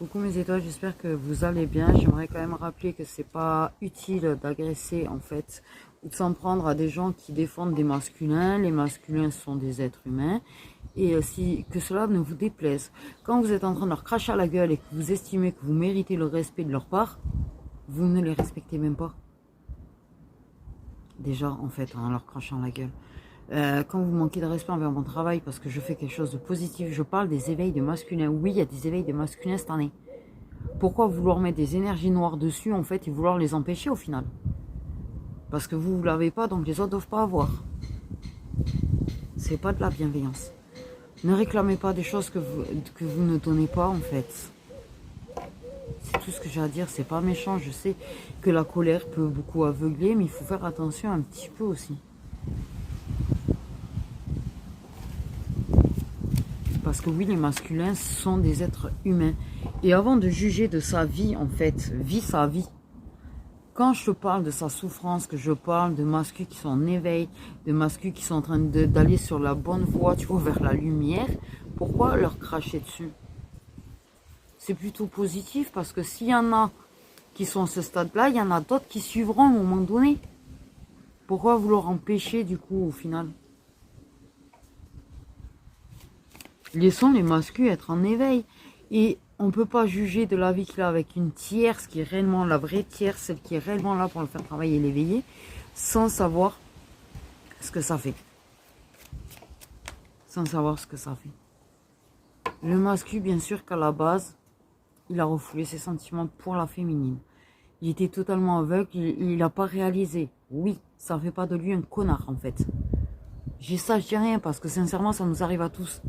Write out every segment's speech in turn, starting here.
Coucou mes étoiles, j'espère que vous allez bien. J'aimerais quand même rappeler que c'est pas utile d'agresser en fait ou de s'en prendre à des gens qui défendent des masculins. Les masculins sont des êtres humains et aussi que cela ne vous déplaise. Quand vous êtes en train de leur cracher à la gueule et que vous estimez que vous méritez le respect de leur part, vous ne les respectez même pas. Déjà en fait en leur crachant la gueule. Quand vous manquez de respect envers mon travail parce que je fais quelque chose de positif, je parle des éveils de masculins. Oui, il y a des éveils de masculins cette année. Pourquoi vouloir mettre des énergies noires dessus en fait et vouloir les empêcher au final? Parce que vous ne l'avez pas, donc les autres ne doivent pas avoir. C'est pas de la bienveillance. Ne réclamez pas des choses que vous ne donnez pas en fait. C'est tout ce que j'ai à dire, c'est pas méchant. Je sais que la colère peut beaucoup aveugler, mais il faut faire attention un petit peu aussi. Parce que oui, les masculins sont des êtres humains. Et avant de juger de sa vie, en fait, vit sa vie. Quand je parle de sa souffrance, que je parle de masculins qui sont en éveil, de masculins qui sont en train d'aller sur la bonne voie, tu vois, vers la lumière, pourquoi leur cracher dessus? C'est plutôt positif parce que s'il y en a qui sont à ce stade-là, il y en a d'autres qui suivront à un moment donné. Pourquoi vouloir empêcher du coup au final? Laissons les masculins être en éveil. Et on ne peut pas juger de la vie qu'il a avec une tierce qui est réellement la vraie tierce, celle qui est réellement là pour le faire travailler et l'éveiller, sans savoir ce que ça fait. Sans savoir ce que ça fait. Le masculin, bien sûr qu'à la base, il a refoulé ses sentiments pour la féminine. Il était totalement aveugle, il n'a pas réalisé. Oui, ça ne fait pas de lui un connard en fait. Je dis rien parce que sincèrement, ça nous arrive à tous.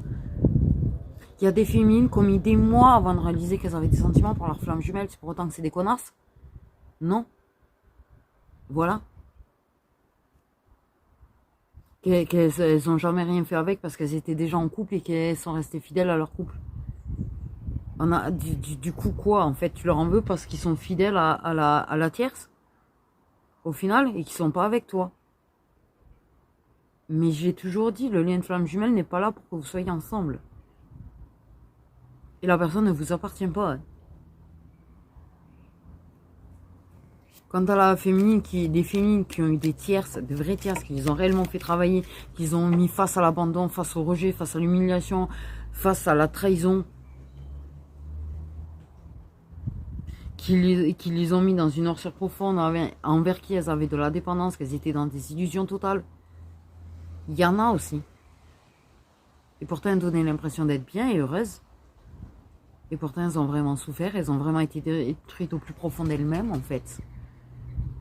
Il y a des féminines qui ont mis des mois avant de réaliser qu'elles avaient des sentiments pour leur flamme jumelle. C'est pour autant que c'est des connasses? Non. Voilà. Qu'elles n'ont jamais rien fait avec parce qu'elles étaient déjà en couple et qu'elles sont restées fidèles à leur couple. On a, du coup, quoi, en fait, tu leur en veux parce qu'ils sont fidèles à la tierce, au final, et qu'ils sont pas avec toi. Mais j'ai toujours dit, le lien de flamme jumelle n'est pas là pour que vous soyez ensemble. Et la personne ne vous appartient pas. Hein. Quant à la féminine, des féminines qui ont eu des tierces, de vraies tierces, qui les ont réellement fait travailler, qu'ils ont mis face à l'abandon, face au rejet, face à l'humiliation, face à la trahison, qui les ont mis dans une noirceur profonde envers qui elles avaient de la dépendance, qu'elles étaient dans des illusions totales. Il y en a aussi. Et pourtant, elles donnaient l'impression d'être bien et heureuses. Et pourtant, elles ont vraiment souffert, elles ont vraiment été détruites au plus profond d'elles-mêmes, en fait.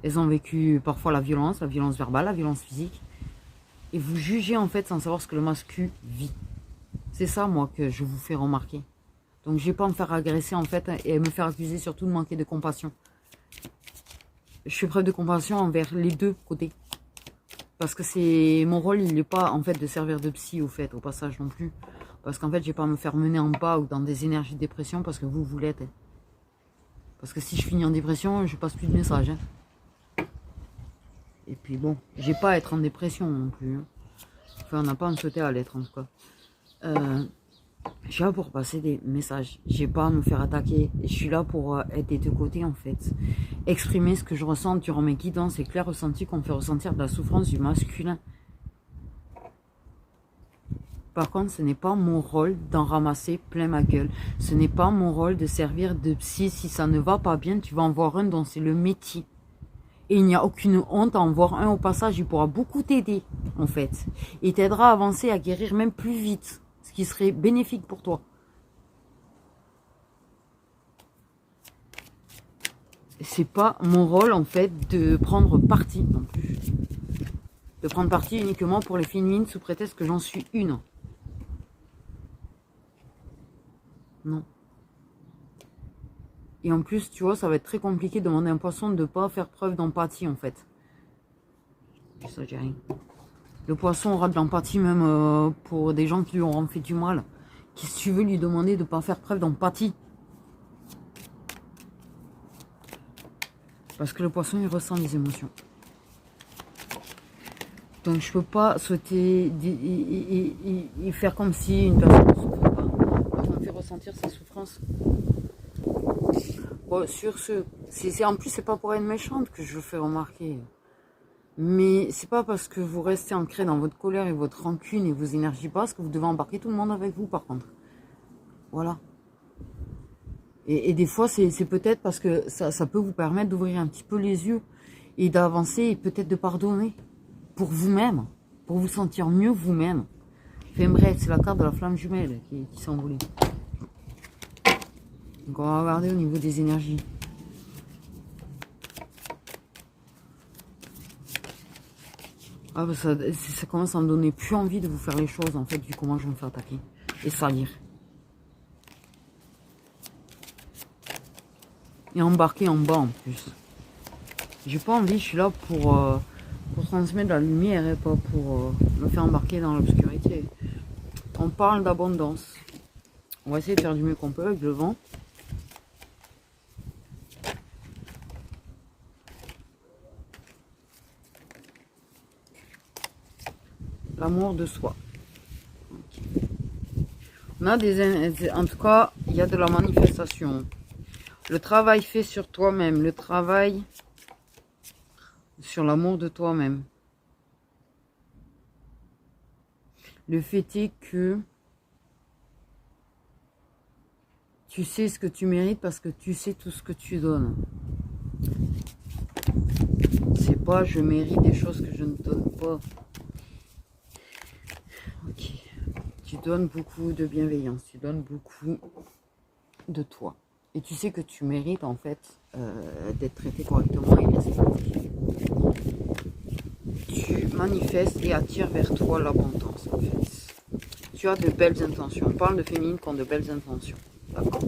Elles ont vécu parfois la violence verbale, la violence physique. Et vous jugez, en fait, sans savoir ce que le masculin vit. C'est ça, moi, que je vous fais remarquer. Donc, je ne vais pas me faire agresser, en fait, et me faire accuser surtout de manquer de compassion. Je fais preuve de compassion envers les deux côtés. Parce que c'est mon rôle, il n'est pas, en fait, de servir de psy, au fait, au passage non plus. Parce qu'en fait, je ne vais pas me faire mener en bas ou dans des énergies de dépression parce que vous l'êtes. Parce que si je finis en dépression, je passe plus de messages. Hein. Et puis bon, j'ai pas à être en dépression non plus. Hein. Enfin, on n'a pas à me souhaiter à l'être en tout cas. Je suis là pour passer des messages. J'ai pas à me faire attaquer. Je suis là pour être des deux côtés en fait. Exprimer ce que je ressens durant mes guidances et clairs ressentis qu'on me fait ressentir de la souffrance du masculin. Par contre, ce n'est pas mon rôle d'en ramasser plein ma gueule. Ce n'est pas mon rôle de servir de psy. Si ça ne va pas bien, tu vas en voir un dont c'est le métier. Et il n'y a aucune honte à en voir un au passage. Il pourra beaucoup t'aider, en fait. Il t'aidera à avancer, à guérir même plus vite. Ce qui serait bénéfique pour toi. C'est pas mon rôle, en fait, de prendre parti non plus. De prendre parti uniquement pour les féminines sous prétexte que j'en suis une. Non. Et en plus, tu vois, ça va être très compliqué de demander à un poisson de ne pas faire preuve d'empathie, en fait. Ça, j'ai rien. Le poisson aura de l'empathie même pour des gens qui lui auront fait du mal. Qu'est-ce que tu veux lui demander de ne pas faire preuve d'empathie? Parce que le poisson, il ressent des émotions. Donc, je peux pas souhaiter et faire comme si une personne ne souffre pas. Parce qu'on fait ressentir ses souffrances. Bon, sur ce, en plus, c'est pas pour être méchante que je le fais remarquer. Mais c'est pas parce que vous restez ancré dans votre colère et votre rancune et vos énergies basses que vous devez embarquer tout le monde avec vous, par contre. Voilà. Et des fois, c'est peut-être parce que ça peut vous permettre d'ouvrir un petit peu les yeux et d'avancer et peut-être de pardonner pour vous-même, pour vous sentir mieux vous-même. Enfin bref, c'est la carte de la flamme jumelle qui s'envolait. Donc on va regarder au niveau des énergies. Ah, bah ça commence à me donner plus envie de vous faire les choses, en fait, vu comment je vais me faire attaquer et salir. Et embarquer en bas en plus. J'ai pas envie, je suis là pour transmettre de la lumière et pas pour me faire embarquer dans l'obscurité. On parle d'abondance. On va essayer de faire du mieux qu'on peut avec le vent. L'amour de soi. Okay. On a en tout cas, il y a de la manifestation. Le travail fait sur toi-même, le travail sur l'amour de toi-même. Le fait est que tu sais ce que tu mérites parce que tu sais tout ce que tu donnes. C'est pas je mérite des choses que je ne donne pas. Ok. Tu donnes beaucoup de bienveillance, tu donnes beaucoup de toi. Et tu sais que tu mérites en fait d'être traité correctement et respecté. Tu manifestes et attires vers toi l'abondance en fait. Tu as de belles intentions. On parle de féminines qui ont de belles intentions. D'accord ?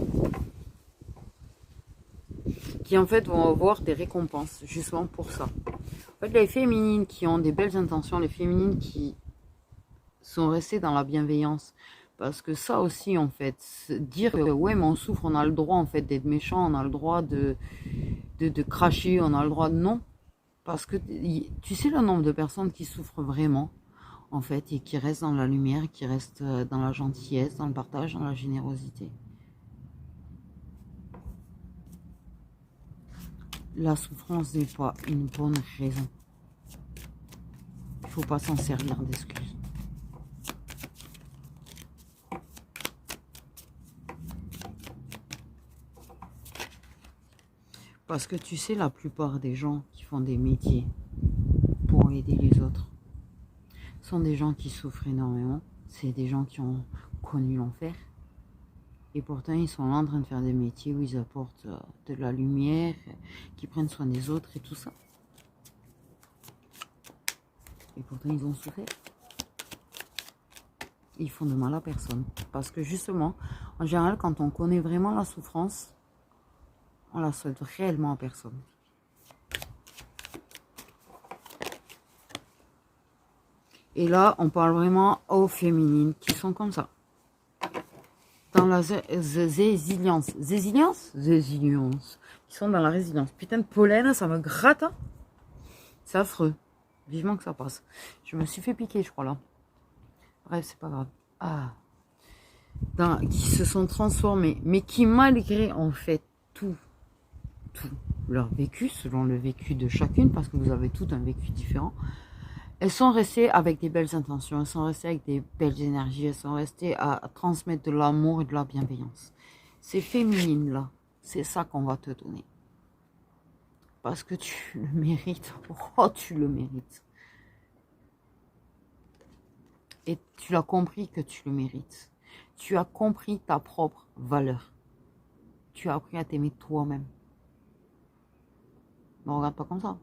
Qui en fait vont avoir des récompenses justement pour ça. En fait, les féminines qui ont des belles intentions, les féminines qui sont restées dans la bienveillance, parce que ça aussi en fait, dire ouais mais on souffre, on a le droit en fait d'être méchant, on a le droit de cracher, on a le droit de non, parce que tu sais le nombre de personnes qui souffrent vraiment en fait et qui restent dans la lumière, qui restent dans la gentillesse, dans le partage, dans la générosité. La souffrance n'est pas une bonne raison. Il ne faut pas s'en servir d'excuse. Parce que tu sais, la plupart des gens qui font des métiers pour aider les autres sont des gens qui souffrent énormément. C'est des gens qui ont connu l'enfer. Et pourtant, ils sont là en train de faire des métiers où ils apportent de la lumière, qui prennent soin des autres et tout ça. Et pourtant, ils ont souffert. Ils font de mal à personne. Parce que justement, en général, quand on connaît vraiment la souffrance, on la souhaite réellement à personne. Et là, on parle vraiment aux féminines qui sont comme ça. Dans la résilience. Résilience. Qui sont dans la résilience. Putain de pollen, ça me gratte. Hein. C'est affreux. Vivement que ça passe. Je me suis fait piquer, je crois, là. Bref, c'est pas grave. Ah. Qui se sont transformés. Mais qui, malgré, en fait, tout leur vécu, selon le vécu de chacune, parce que vous avez tout un vécu différent, elles sont restées avec des belles intentions, elles sont restées avec des belles énergies, elles sont restées à transmettre de l'amour et de la bienveillance. Ces féminines-là, c'est ça qu'on va te donner. Parce que tu le mérites. Oh, tu le mérites. Et tu l'as compris que tu le mérites. Tu as compris ta propre valeur. Tu as appris à t'aimer toi-même. Ne regarde pas comme ça.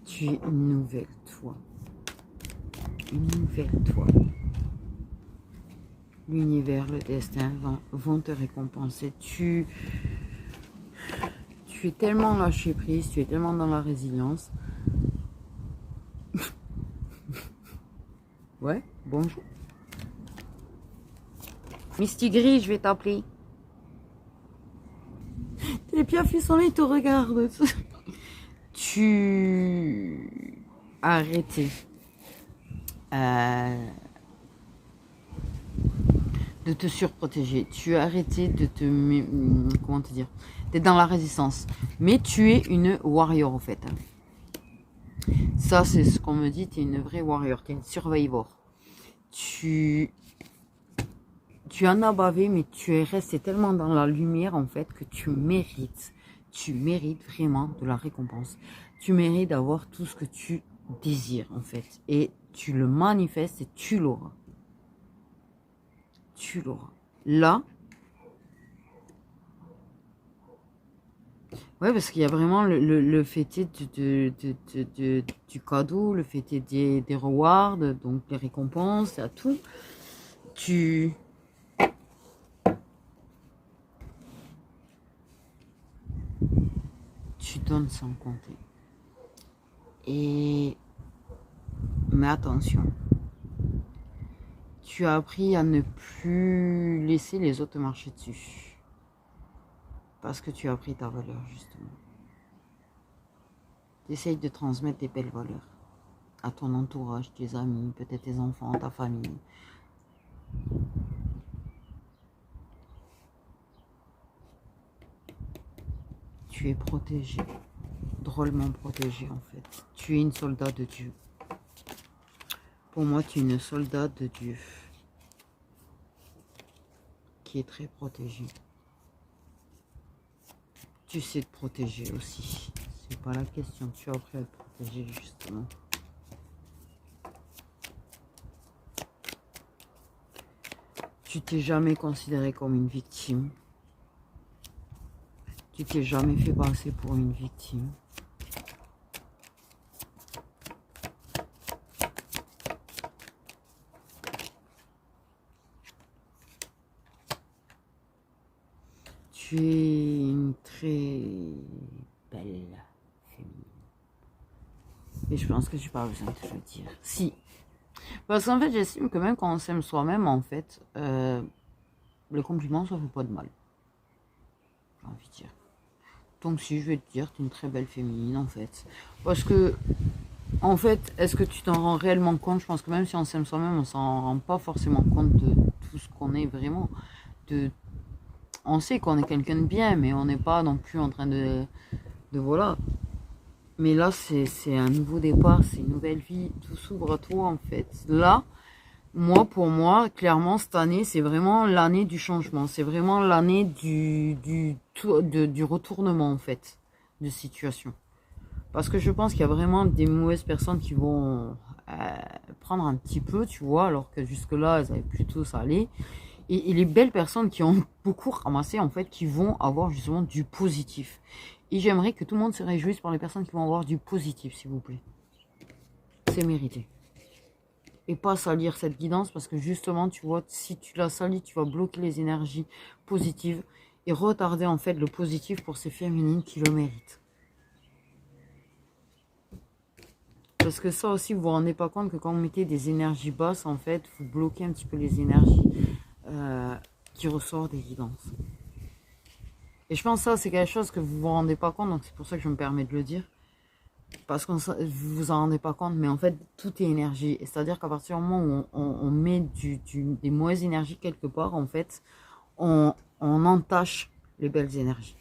Tu es une nouvelle toi. Une nouvelle toi. L'univers, le destin vont te récompenser. Tu es tellement lâché prise, tu es tellement dans la résilience. Ouais, bonjour. Misty Gris, je vais t'appeler. Tes pieds frissonnés, ils te regardent. Tu... Arrêtez. de te surprotéger. Tu as arrêté de te... Comment te dire? D'être dans la résistance. Mais tu es une warrior, en fait. Ça, c'est ce qu'on me dit. Tu es une vraie warrior. Tu es une survivor. Tu en as bavé, mais tu es resté tellement dans la lumière, en fait, que tu mérites vraiment de la récompense. Tu mérites d'avoir tout ce que tu désires, en fait. Et tu le manifestes et tu l'auras. Tu l'auras. Là, ouais, parce qu'il y a vraiment le fêté du cadeau, le fêté des rewards, donc les récompenses, à tout. Tu donnes sans compter. Mais attention, tu as appris à ne plus laisser les autres te marcher dessus. Parce que tu as appris ta valeur, justement. Tu essayes de transmettre des belles valeurs à ton entourage, tes amis, peut-être tes enfants, ta famille. Tu es protégé, drôlement protégé en fait. Tu es une soldat de Dieu. Pour moi, tu es une soldat de Dieu qui est très protégée. Tu sais te protéger aussi. C'est pas la question. Tu as appris à te protéger justement. Tu t'es jamais considéré comme une victime. Tu t'es jamais fait passer pour une victime. Tu es une très belle féminine. Et je pense que tu n'as pas besoin de te le dire. Si. Parce qu'en fait, j'estime que même quand on s'aime soi-même, en fait, le compliment, ça ne fait pas de mal. J'ai envie de dire. Donc si je vais te dire, tu es une très belle féminine, en fait. Parce que, en fait, est-ce que tu t'en rends réellement compte? Je pense que même si on s'aime soi-même, on s'en rend pas forcément compte de tout ce qu'on est vraiment. On sait qu'on est quelqu'un de bien, mais on n'est pas non plus en train de voilà. Mais là, c'est un nouveau départ, c'est une nouvelle vie, tout s'ouvre à toi en fait. Là, pour moi, clairement, cette année, c'est vraiment l'année du changement. C'est vraiment l'année du retournement en fait, de situation. Parce que je pense qu'il y a vraiment des mauvaises personnes qui vont prendre un petit peu, tu vois, alors que jusque-là, elles avaient plutôt ça allait. Et les belles personnes qui ont beaucoup ramassé, en fait, qui vont avoir justement du positif. Et j'aimerais que tout le monde se réjouisse pour les personnes qui vont avoir du positif, s'il vous plaît. C'est mérité. Et pas salir cette guidance, parce que justement, tu vois, si tu la salis, tu vas bloquer les énergies positives et retarder, en fait, le positif pour ces féminines qui le méritent. Parce que ça aussi, vous vous rendez pas compte que quand vous mettez des énergies basses, en fait, vous bloquez un petit peu les énergies qui ressortent des guidances. Et je pense que ça, c'est quelque chose que vous vous rendez pas compte, donc c'est pour ça que je me permets de le dire. Parce que vous vous en rendez pas compte, mais en fait, tout est énergie. C'est-à-dire qu'à partir du moment où on met des mauvaises énergies quelque part, en fait, on entache les belles énergies.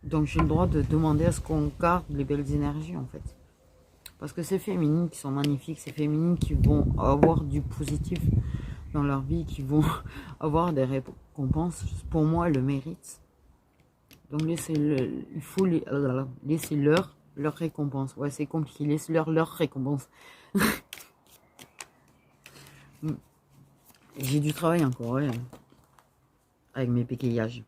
Donc j'ai le droit de demander à ce qu'on garde les belles énergies, en fait. Parce que ces féminines qui sont magnifiques, ces féminines qui vont avoir du positif dans leur vie, qui vont avoir des récompenses, pour moi, elles le méritent. Donc il faut laisser leur récompense. Ouais, c'est compliqué, laisse leur récompense. J'ai du travail encore, ouais, avec mes bégayages.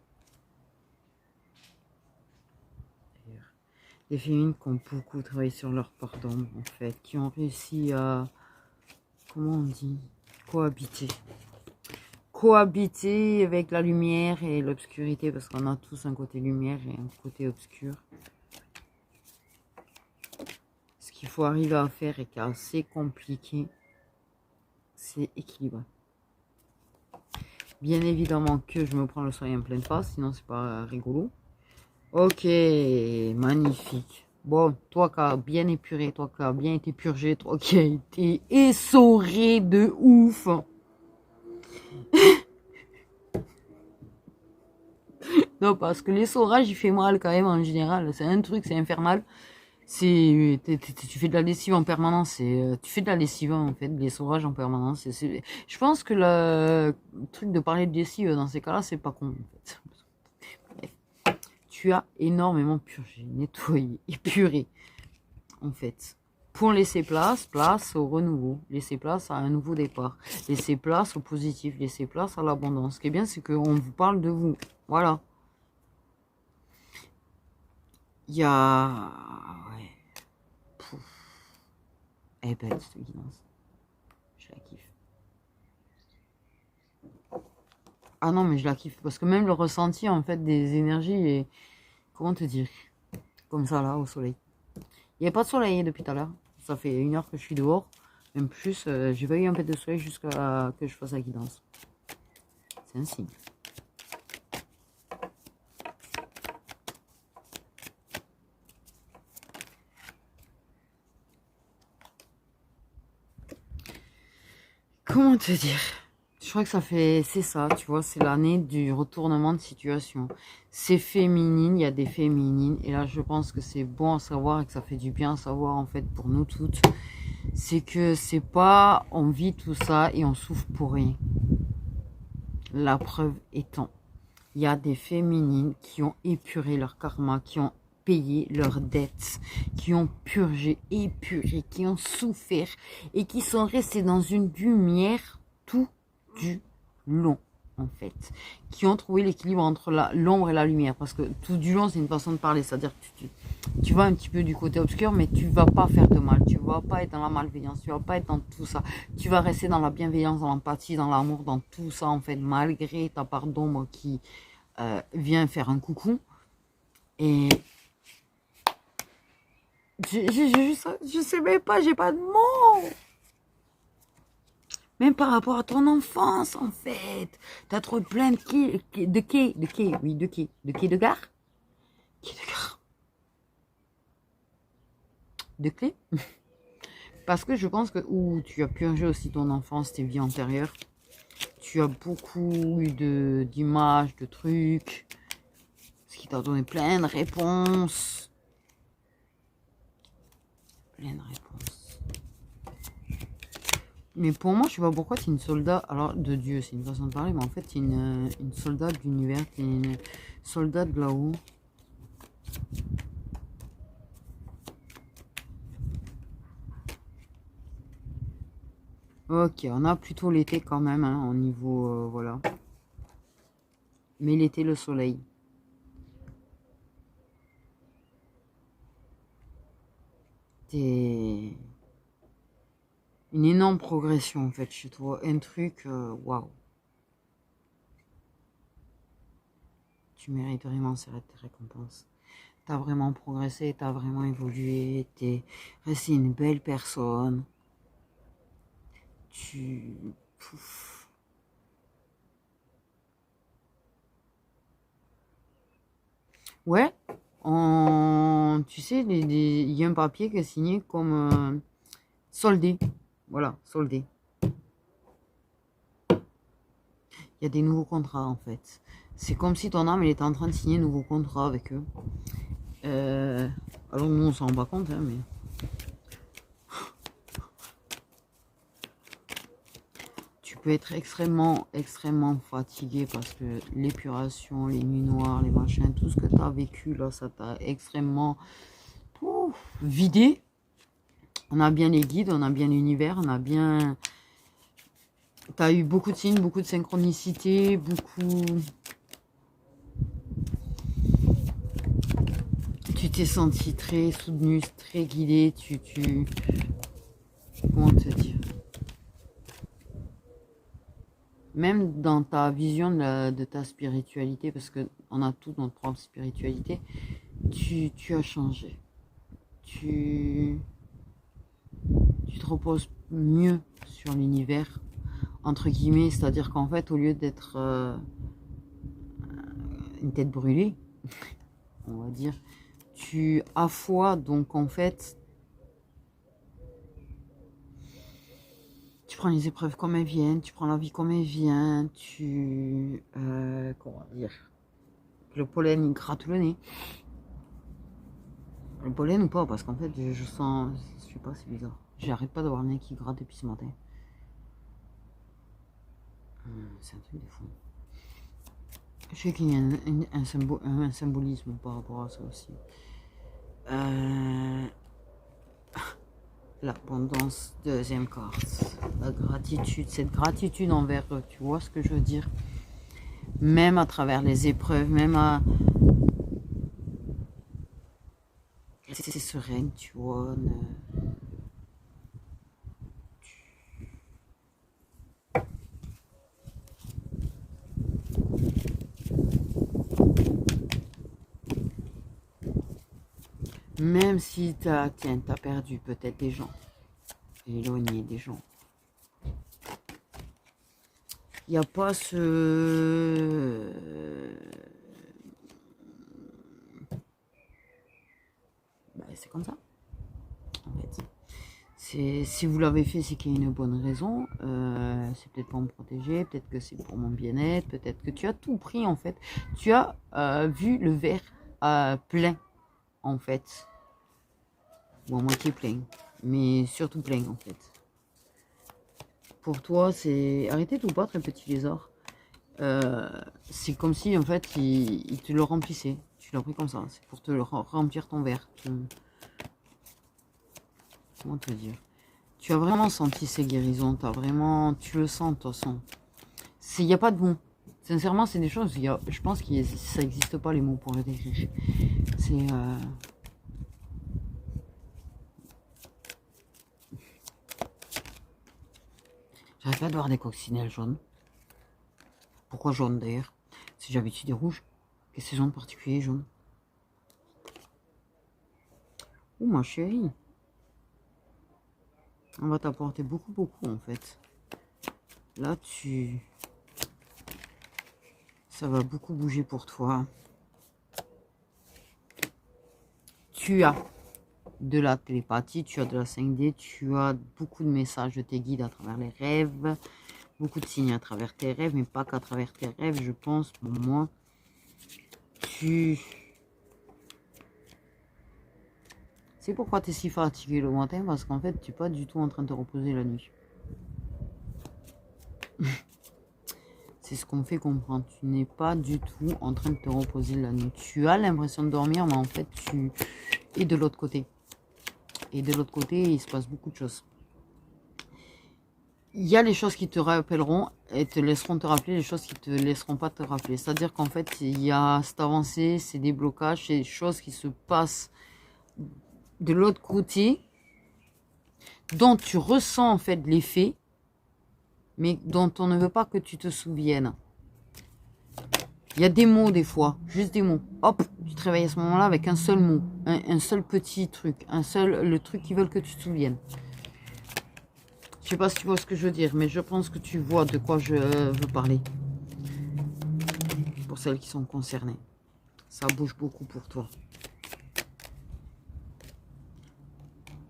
Des féminines qui ont beaucoup travaillé sur leur pardon, en fait, qui ont réussi à, comment on dit, cohabiter avec la lumière et l'obscurité, parce qu'on a tous un côté lumière et un côté obscur. Ce qu'il faut arriver à faire et qui est assez compliqué, c'est équilibrer. Bien évidemment que je me prends le soleil en pleine face, sinon c'est pas rigolo. Ok, magnifique, Bon, toi qui as bien épuré, toi qui as bien été purgé, toi qui as été essoré de ouf. Non, parce que l'essorage, il fait mal quand même en général. C'est un truc, c'est infernal. Tu fais de la lessive en permanence. Tu fais de la lessive en fait, de l'essorage en permanence. Je pense que le truc de parler de lessive dans ces cas-là, c'est pas con en fait. Bref. Tu as énormément purgé, nettoyé, épuré en fait. Pour laisser place au renouveau, laisser place à un nouveau départ, laisser place au positif, laisser place à l'abondance. Ce qui est bien, c'est qu'on vous parle de vous. Voilà. Il y a... Ouais. Pouf. Elle est belle cette guidance. Je la kiffe. Ah non, mais je la kiffe. Parce que même le ressenti en fait des énergies est... Comment te dire? Comme ça là, au soleil. Il n'y a pas de soleil depuis tout à l'heure. Ça fait 1 heure que je suis dehors. Même plus, j'ai pas eu un peu de soleil jusqu'à que je fasse la guidance. C'est un signe. Comment te dire? Je crois que c'est ça, tu vois, c'est l'année du retournement de situation. C'est féminine, il y a des féminines. Et là, je pense que c'est bon à savoir et que ça fait du bien à savoir, en fait, pour nous toutes. C'est que c'est pas, on vit tout ça et on souffre pour rien. La preuve étant, il y a des féminines qui ont épuré leur karma, qui ont payé leurs dettes, qui ont purgé, épuré, qui ont souffert et qui sont restées dans une lumière tout du long, en fait. Qui ont trouvé l'équilibre entre l'ombre et la lumière. Parce que tout du long, c'est une façon de parler. C'est-à-dire que tu vas un petit peu du côté obscur, mais tu vas pas faire de mal. Tu vas pas être dans la malveillance. Tu vas pas être dans tout ça. Tu vas rester dans la bienveillance, dans l'empathie, dans l'amour, dans tout ça, en fait, malgré ta part d'ombre qui vient faire un coucou. Et je sais même pas, j'ai pas de mots. Même par rapport à ton enfance, en fait. T'as trop plein de quais de quai de gare. Quai de gare. De clés. Parce que je pense que tu as purgé aussi ton enfance, tes vies antérieures. Tu as beaucoup eu d'images, de trucs. Ce qui t'a donné plein de réponses. Plein de réponses. Mais pour moi, je sais pas pourquoi tu es une soldat. Alors, de Dieu, c'est une façon de parler, mais en fait, tu es une soldat de l'univers. Tu es une soldat de là-haut. Ok, on a plutôt l'été quand même, hein, au niveau, voilà. Mais l'été, le soleil. T'es une énorme progression, en fait, chez toi. Un truc, waouh. Tu mérites vraiment ces récompenses. T'as vraiment progressé, t'as vraiment évolué, t'es resté une belle personne. Pouf. Ouais, tu sais, il y a un papier qui est signé comme soldé. Voilà, soldé. Il y a des nouveaux contrats en fait. C'est comme si ton âme elle était en train de signer un nouveau contrat avec eux. Alors nous on s'en rend pas compte, hein, mais... Tu peux être extrêmement fatigué parce que l'épuration, les nuits noires, les machins, tout ce que tu as vécu là, ça t'a extrêmement vidé. On a bien les guides, on a bien l'univers, on a bien... Tu as eu beaucoup de signes, beaucoup de synchronicité, beaucoup... Tu t'es senti très soutenu, très guidé, Comment te dire? Même dans ta vision de ta spiritualité, parce qu'on a toute notre propre spiritualité, tu as changé. Tu te reposes mieux sur l'univers, entre guillemets, c'est-à-dire qu'en fait, au lieu d'être une tête brûlée, on va dire, tu as foi, donc en fait, tu prends les épreuves comme elles viennent, tu prends la vie comme elle vient, comment dire, le pollen il gratte le nez. Le pollen ou pas, parce qu'en fait, je sens, je sais pas, c'est bizarre. J'arrête pas d'avoir le nez qui gratte depuis ce matin. C'est un truc de fou. Je sais qu'il y a un symbolisme par rapport à ça aussi. L'abondance, deuxième carte. La gratitude, cette gratitude envers eux, tu vois ce que je veux dire? Même à travers les épreuves, même à... C'est sereine, tu vois. Même si t'as perdu peut-être des gens, éloigné des gens. Il n'y a pas ce... c'est comme ça, en fait. Si vous l'avez fait, c'est qu'il y a une bonne raison. C'est peut-être pour me protéger, peut-être que c'est pour mon bien-être, peut-être que tu as tout pris, en fait. Tu as vu le verre plein, en fait. Ou à moitié plein, mais surtout plein, en fait. Pour toi, c'est... Arrêtez tout pas, très petit lézard. C'est comme si, en fait, il te le remplissait. Tu l'as pris comme ça. C'est pour te remplir ton verre. Comment te dire? Tu as vraiment senti ces guérisons. Tu le sens, de toute façon. Il n'y a pas de mots. Sincèrement, c'est des choses. Je pense que ça n'existe pas les mots pour le décrire. C'est... J'arrive pas de voir des coccinelles jaunes. Pourquoi jaune d'ailleurs? Si j'avais utilisé rouge. Qu'est-ce que c'est jaune particulier jaune? Oh ma chérie. On va t'apporter beaucoup en fait. Là ça va beaucoup bouger pour toi. Tu as de la télépathie, tu as de la 5D, tu as beaucoup de messages de tes guides à travers les rêves, beaucoup de signes à travers tes rêves, mais pas qu'à travers tes rêves, je pense, pour moi. C'est pourquoi tu es si fatigué le matin, parce qu'en fait, tu n'es pas du tout en train de te reposer la nuit. C'est ce qu'on me fait comprendre. Tu n'es pas du tout en train de te reposer la nuit. Tu as l'impression de dormir, mais en fait, tu es de l'autre côté. Et de l'autre côté, il se passe beaucoup de choses. Il y a les choses qui te rappelleront et te laisseront te rappeler, les choses qui te laisseront pas te rappeler. C'est-à-dire qu'en fait, il y a cette avancée, ces déblocages, ces choses qui se passent de l'autre côté, dont tu ressens en fait l'effet, mais dont on ne veut pas que tu te souviennes. Il y a des mots des fois, juste des mots. Hop, tu te réveilles à ce moment-là avec un seul mot, un seul petit truc, le truc qu'ils veulent que tu te souviennes. Je sais pas si tu vois ce que je veux dire, mais je pense que tu vois de quoi je veux parler. Pour celles qui sont concernées. Ça bouge beaucoup pour toi.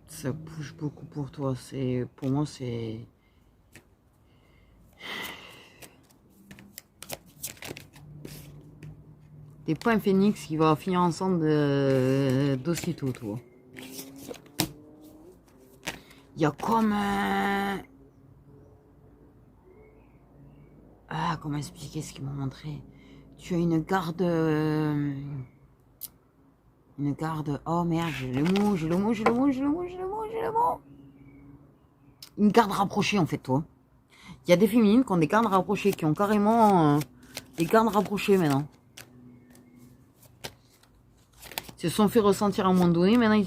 Ça bouge beaucoup pour toi. Pour moi, c'est... T'es pas un phénix qui va finir ensemble d'aussitôt, toi. Il y a comme un... Ah, comment expliquer ce qu'ils m'ont montré? Tu as une garde... Une garde... Oh merde, j'ai le mot. Une garde rapprochée, en fait, toi. Il y a des féminines qui ont des gardes rapprochées, qui ont carrément des gardes rapprochées maintenant. Ils se sont fait ressentir à un moment donné, maintenant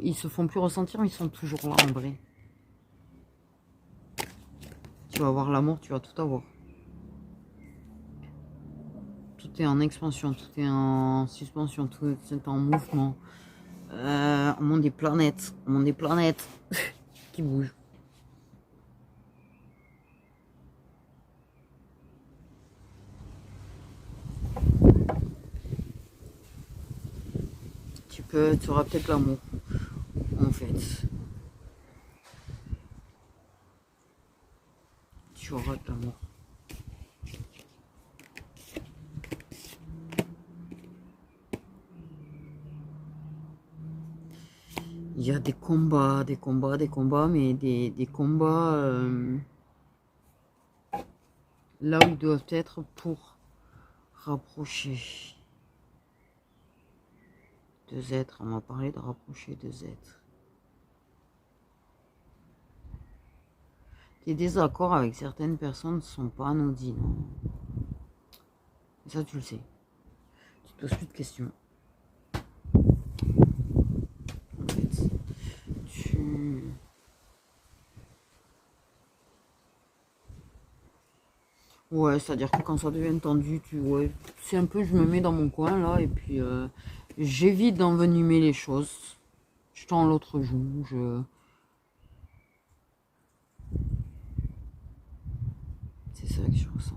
ils se font plus ressentir, mais ils sont toujours là en vrai. Tu vas avoir l'amour, tu vas tout avoir. Tout est en expansion, tout est en suspension, tout est en mouvement. Au monde des planètes, qui bougent. que tu auras peut-être l'amour, en fait. Tu auras de l'amour. Il y a des combats, mais des combats là où ils doivent être pour rapprocher deux êtres. On m'a parlé de rapprocher deux êtres. Tes désaccords avec certaines personnes ne sont pas anodines. Et ça, tu le sais. Tu te poses plus de questions. En fait, ouais, c'est-à-dire que quand ça devient tendu, ouais, c'est un peu, je me mets dans mon coin là, et puis j'évite d'envenimer les choses. Je tends l'autre joue, c'est ça que je ressens.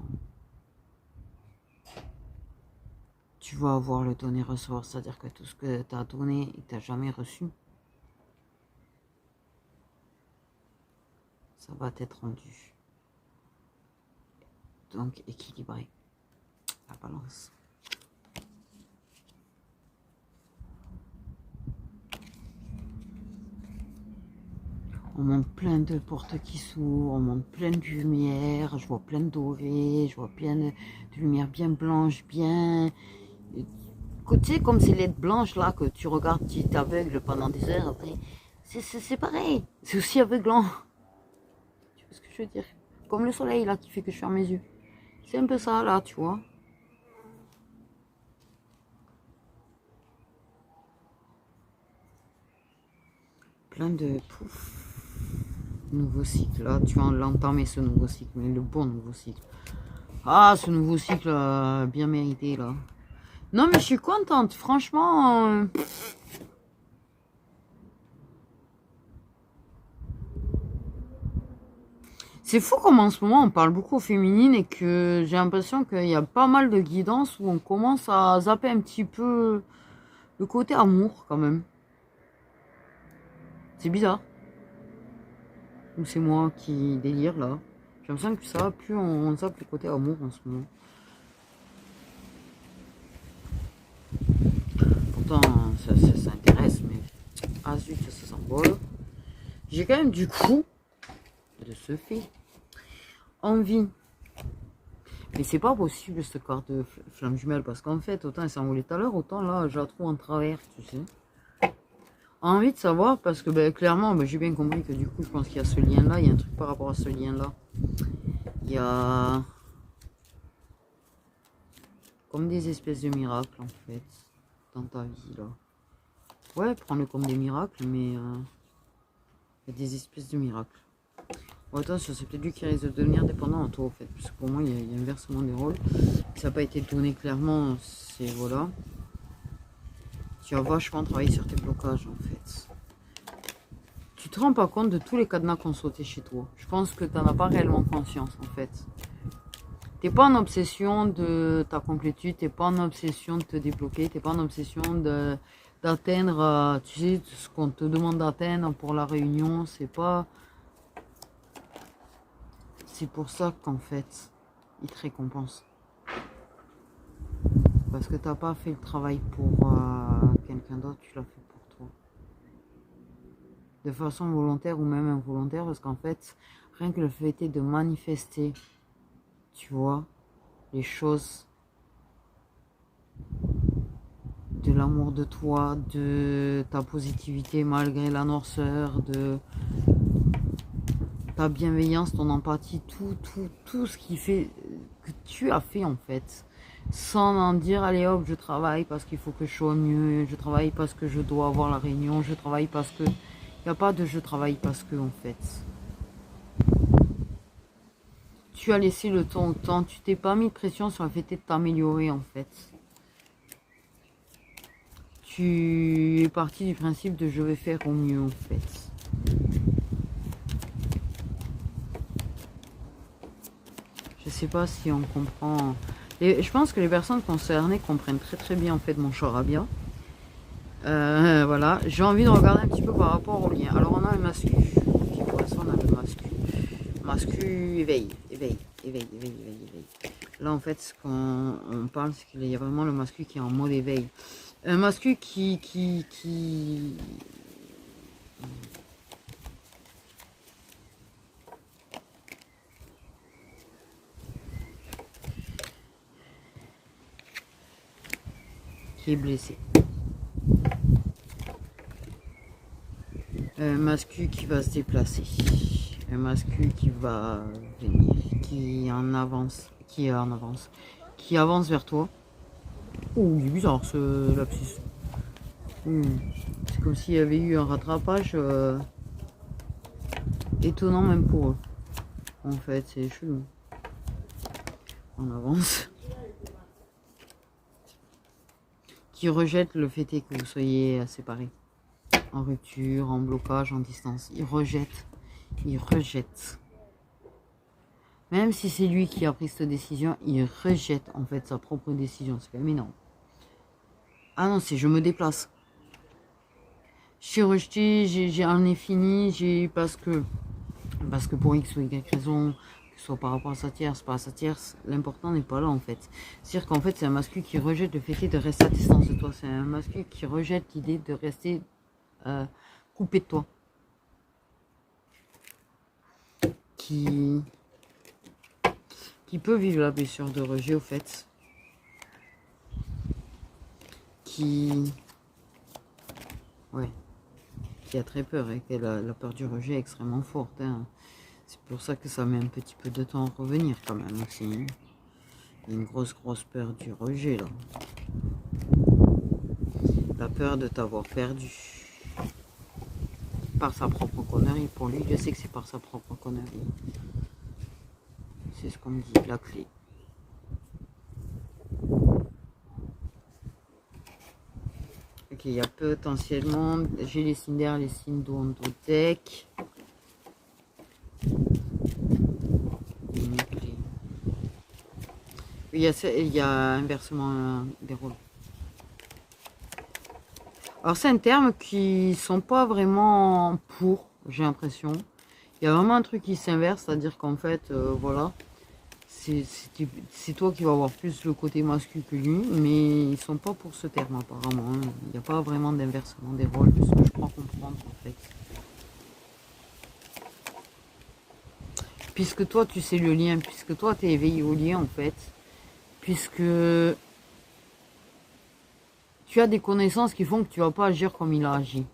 Tu vas avoir le donner recevoir, c'est-à-dire que tout ce que tu as donné et que tu n'as jamais reçu, ça va t'être rendu. Donc équilibré, la balance. On monte plein de portes qui s'ouvrent, on monte plein de lumière, je vois plein de dorés, je vois plein de lumière bien blanche, bien... Tu sais, comme ces lettres blanches là que tu regardes, tu t'aveugles pendant des heures après. C'est pareil, c'est aussi aveuglant. Tu vois ce que je veux dire? Comme le soleil là qui fait que je ferme mes yeux. C'est un peu ça là, tu vois. Plein de pouf. Nouveau cycle là, tu vas l'entamer ce nouveau cycle, mais le bon nouveau cycle. Ah, ce nouveau cycle bien mérité là. Non mais je suis contente, franchement. C'est fou comme en ce moment on parle beaucoup aux féminines et que j'ai l'impression qu'il y a pas mal de guidance où on commence à zapper un petit peu le côté amour quand même. C'est bizarre. Ou c'est moi qui délire là. J'ai l'impression que ça, plus on zappe le côté amour en ce moment. Pourtant ça intéresse, mais ah zut, ça s'envole. J'ai quand même du coup, de ce fait, envie. Mais c'est pas possible cette carte de flamme jumelle parce qu'en fait, autant elle s'est envolée tout à l'heure, autant là je la trouve en travers, tu sais. Envie de savoir parce que ben, clairement, ben, j'ai bien compris que du coup, je pense qu'il y a ce lien là, il y a un truc par rapport à ce lien là. Il y a comme des espèces de miracles en fait dans ta vie là. Ouais, prends-le comme des miracles, mais il y a des espèces de miracles. Bon, attention, c'est peut-être lui qui risque de devenir dépendant en toi, en fait. Parce que pour moi, il y a inversement des rôles. Ça n'a pas été donné clairement, c'est voilà. Tu vas vachement travailler sur tes blocages, en fait. Tu te rends pas compte de tous les cadenas qui ont sauté chez toi. Je pense que tu n'en as pas réellement conscience, en fait. T'es pas en obsession de ta complétude, t'es pas en obsession de te débloquer, t'es pas en obsession d'atteindre, tu sais, ce qu'on te demande d'atteindre pour la réunion, c'est pas... C'est pour ça qu'en fait, il te récompense. Parce que tu n'as pas fait le travail pour quelqu'un d'autre, tu l'as fait pour toi. De façon volontaire ou même involontaire, parce qu'en fait, rien que le fait de manifester, tu vois, les choses, de l'amour de toi, de ta positivité malgré la noirceur, de ta bienveillance, ton empathie, tout ce qui fait que tu as fait en fait. Sans en dire, allez hop, je travaille parce qu'il faut que je sois mieux, je travaille parce que je dois avoir la réunion, je travaille parce que... Il n'y a pas de je travaille parce que en fait. Tu as laissé le temps au temps, tu t'es pas mis de pression sur le fait de t'améliorer en fait. Tu es parti du principe de je vais faire au mieux en fait. Je sais pas si on comprend. Et je pense que les personnes concernées comprennent très très bien en fait mon charabia. Voilà, j'ai envie de regarder un petit peu par rapport au lien. Alors on a un mascu, qui correspond à le mascu. Mascu éveil. Là en fait ce qu'on parle, c'est qu'il y a vraiment le mascu qui est en mode éveil. Un mascu qui est blessé. Un mascu qui va se déplacer. Un mascu qui va venir, qui avance vers toi. Oh, il est bizarre ce lapsus. C'est comme s'il y avait eu un rattrapage étonnant même pour eux. En fait, c'est chelou. On avance. Qui rejette le fait est que vous soyez séparés. En rupture, en blocage, en distance. Il rejette. Même si c'est lui qui a pris cette décision, il rejette en fait sa propre décision. C'est quand même énorme. Ah non, c'est je me déplace. Je suis rejeté, j'en ai fini, parce que pour X ou Y raison, que ce soit par rapport à sa tierce, pas à sa tierce, l'important n'est pas là en fait. C'est-à-dire qu'en fait c'est un masculin qui rejette le fait de rester à distance de toi. C'est un masculin qui rejette l'idée de rester coupé de toi. Qui peut vivre la blessure de rejet au fait. Qui a très peur et que la peur du rejet est extrêmement forte. Hein. C'est pour ça que ça met un petit peu de temps à revenir quand même aussi. Hein. Il y a une grosse peur du rejet là. La peur de t'avoir perdu. Par sa propre connerie. Pour lui, je sais que c'est par sa propre connerie. C'est ce qu'on me dit, la clé. Ok, il y a potentiellement, j'ai les signes d'air, les signes d'eau en deck. Il y a inversement des rôles. Alors c'est un terme qui sont pas vraiment pour, j'ai l'impression. Il y a vraiment un truc qui s'inverse, c'est-à-dire qu'en fait, voilà, c'est toi qui vas avoir plus le côté masculin que lui, mais ils sont pas pour ce terme apparemment. Hein. Il n'y a pas vraiment d'inversement des rôles, de ce que je crois comprendre en fait. Puisque toi tu sais le lien, puisque toi tu es éveillé au lien en fait, puisque tu as des connaissances qui font que tu vas pas agir comme il a agi.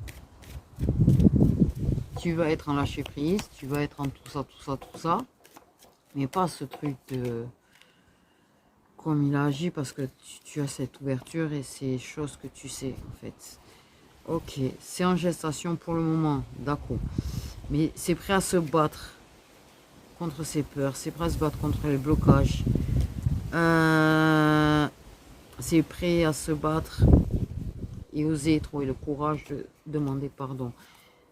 Tu vas être en lâcher prise, tu vas être en tout ça, mais pas ce truc de comme il a agi parce que tu as cette ouverture et ces choses que tu sais en fait. Ok, c'est en gestation pour le moment, d'accord. Mais c'est prêt à se battre contre ses peurs, c'est prêt à se battre contre les blocages. C'est prêt à se battre et oser trouver le courage de demander pardon.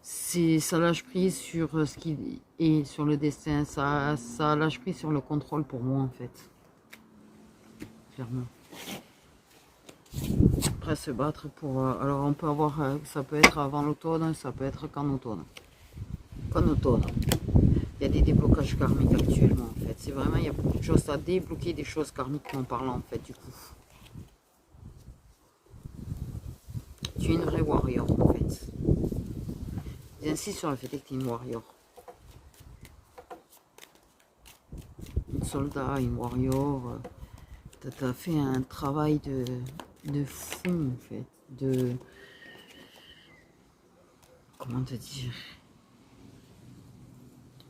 Ça lâche prise sur ce qui est sur le destin, ça lâche prise sur le contrôle pour moi en fait. Clairement. Prêt à se battre pour... alors on peut avoir... ça peut être avant l'automne, ça peut être qu'en automne. Qu'en automne. Il y a des déblocages karmiques actuellement en fait. C'est vraiment, il y a beaucoup de choses à débloquer, des choses karmiquement parlant en fait du coup. Tu es une vraie warrior en fait. J'insiste sur le fait que tu es une warrior. Une soldat, une warrior. Tu as fait un travail de fou en fait. De... comment te dire?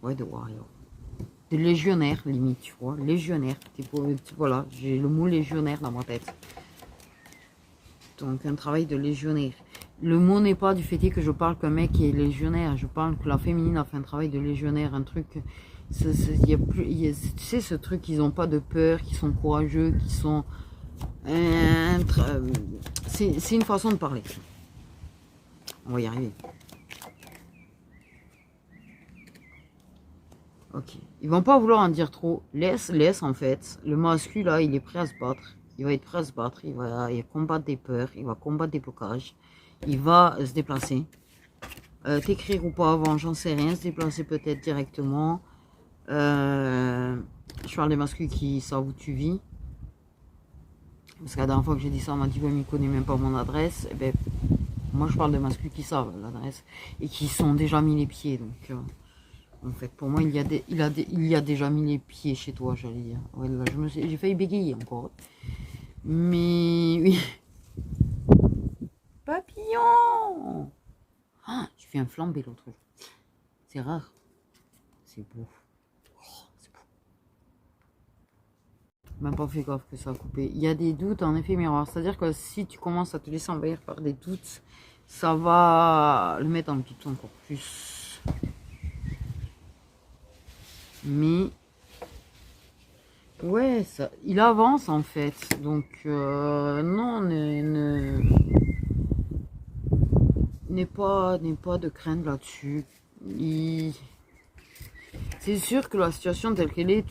Ouais, de warrior. De légionnaire limite, tu vois. Légionnaire. Voilà, j'ai le mot légionnaire dans ma tête. Donc un travail de légionnaire. Le mot n'est pas du fait que je parle qu'un mec est légionnaire. Je parle que la féminine a fait un travail de légionnaire. Un truc... tu sais, ce truc, ils n'ont pas de peur, qui sont courageux, qui sont... c'est une façon de parler. On va y arriver. Ok. Ils vont pas vouloir en dire trop. Laisse en fait. Le masculin là, il est prêt à se battre. Il va être prêt à se battre. Il va combattre des peurs. Il va combattre des blocages. Il va se déplacer. T'écrire ou pas avant, j'en sais rien. Se déplacer peut-être directement. Je parle des masculins qui savent où tu vis. Parce que la dernière fois que j'ai dit ça, on m'a dit ouais, mais il connaît même pas mon adresse. Et ben, moi je parle de masculins qui savent l'adresse et qui sont déjà mis les pieds. Donc en fait, pour moi, il y a déjà mis les pieds chez toi, j'allais dire. Ouais, là, j'ai failli bégayer encore. Mais oui. Papillon. Ah, j'ai fait un flambé l'autre jour. C'est rare. C'est beau. Même pas fait gaffe que ça a coupé. Il y a des doutes en effet miroir. C'est-à-dire que si tu commences à te laisser envahir par des doutes, ça va le mettre en doute encore plus. Mais ouais, ça, il avance en fait. Donc non, n'aie pas de crainte là-dessus. C'est sûr que la situation telle qu'elle est,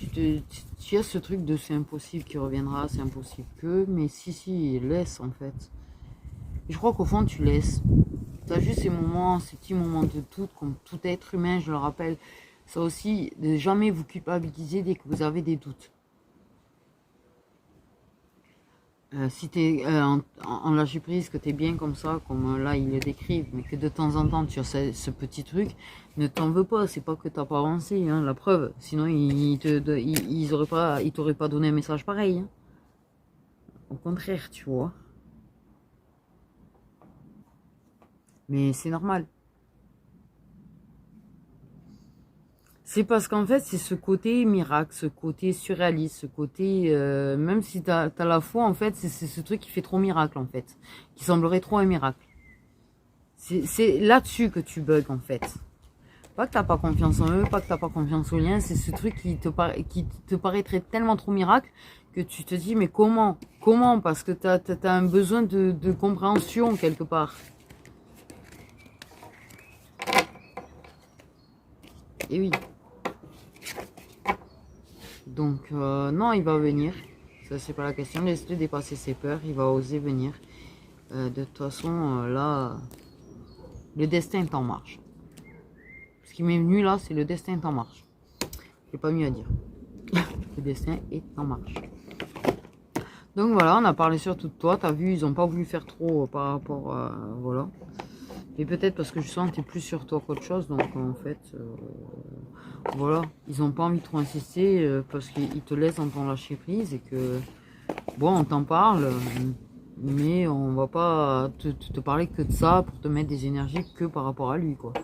tu as ce truc de c'est impossible qui reviendra, c'est impossible que, mais si, laisse en fait. Et je crois qu'au fond, tu laisses. Tu as juste ces moments, ces petits moments de doute, comme tout être humain, je le rappelle. Ça aussi, de jamais vous culpabiliser dès que vous avez des doutes. Si tu es en lâcher prise, que tu es bien comme ça, comme là ils le décrivent, mais que de temps en temps tu as ce petit truc, ne t'en veux pas, c'est pas que tu n'as pas avancé, hein, la preuve, sinon ils t'auraient pas donné un message pareil. Hein. Au contraire, tu vois. Mais c'est normal. C'est parce qu'en fait, c'est ce côté miracle, ce côté surréaliste, ce côté... même si tu as la foi, en fait, c'est ce truc qui fait trop miracle, en fait. Qui semblerait trop un miracle. C'est là-dessus que tu bugs, en fait. Pas que tu n'as pas confiance en eux, pas que tu n'as pas confiance aux liens, c'est ce truc qui te paraîtrait tellement trop miracle que tu te dis, mais comment? Comment? Parce que tu as un besoin de compréhension, quelque part. Et oui. Donc, non, il va venir. Ça, c'est pas la question. Laisse-le dépasser ses peurs. Il va oser venir. De toute façon, là, le destin est en marche. Ce qui m'est venu là, c'est le destin est en marche. J'ai pas mieux à dire. Le destin est en marche. Donc voilà, on a parlé surtout de toi. T'as vu, ils ont pas voulu faire trop par rapport à... Voilà. Et peut-être parce que je sens que t'es plus sur toi qu'autre chose. Donc en fait... voilà, ils ont pas envie de trop insister parce qu'ils te laissent en ton lâcher prise et que bon, on t'en parle, mais on va pas te parler que de ça pour te mettre des énergies que par rapport à lui, quoi.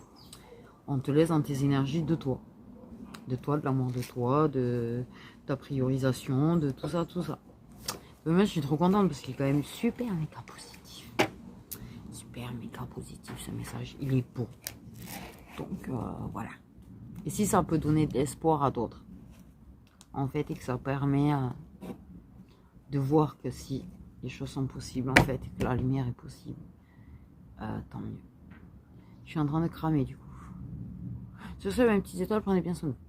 On te laisse dans tes énergies de toi, de l'amour de toi, de ta priorisation, de tout ça, tout ça. Mais moi, je suis trop contente parce qu'il est quand même super méga positif, super méga positif ce message, il est beau. Donc voilà. Et si ça peut donner de l'espoir à d'autres, en fait, et que ça permet de voir que si les choses sont possibles, en fait, et que la lumière est possible, tant mieux. Je suis en train de cramer, du coup. Sur ce, mes petites étoiles, prenez bien soin de vous.